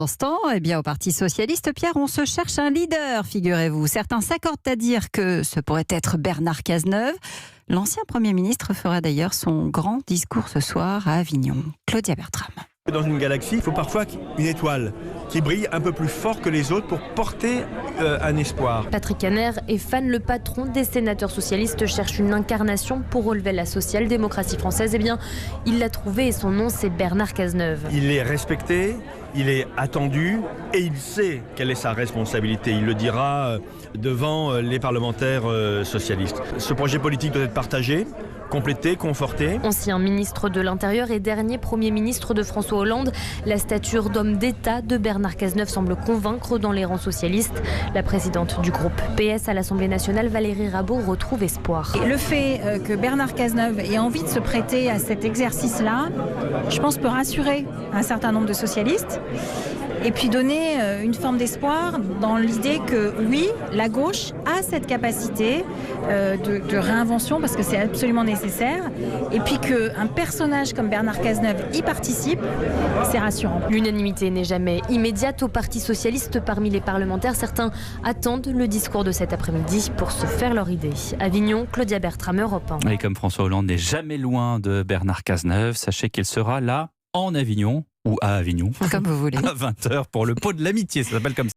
Instant, eh bien, au Parti socialiste, Pierre, on se cherche un leader, figurez-vous. Certains s'accordent à dire que ce pourrait être Bernard Cazeneuve. L'ancien Premier ministre fera d'ailleurs son grand discours ce soir à Avignon. Claudia Bertram. Dans une galaxie, il faut parfois une étoile qui brille un peu plus fort que les autres pour porter un espoir. Patrick Kanner est fan, le patron des sénateurs socialistes cherche une incarnation pour relever la social-démocratie française. Eh bien, il l'a trouvé et son nom, c'est Bernard Cazeneuve. Il est respecté, il est attendu et il sait quelle est sa responsabilité. Il le dira devant les parlementaires socialistes. Ce projet politique doit être partagé, complété, conforté. Ancien ministre de l'Intérieur et dernier Premier ministre de François Hollande, la stature d'homme d'État de Bernard Cazeneuve semble convaincre dans les rangs socialistes. La présidente du groupe PS à l'Assemblée nationale, Valérie Rabault, retrouve espoir. Le fait que Bernard Cazeneuve ait envie de se prêter à cet exercice-là, je pense peut rassurer un certain nombre de socialistes et puis donner une forme d'espoir dans l'idée que oui, la gauche a cette capacité de réinvention parce que c'est absolument nécessaire, et puis qu'un personnage comme Bernard Cazeneuve y participe, c'est rassurant. L'unanimité n'est jamais immédiate au Parti socialiste parmi les parlementaires. Certains attendent le discours de cet après-midi pour se faire leur idée. Avignon, Claudia Bertram, Europe 1. Et comme François Hollande n'est jamais loin de Bernard Cazeneuve, sachez qu'il sera là en Avignon ou à Avignon Comme vous voulez. à 20h pour le pot de l'amitié, ça s'appelle comme ça.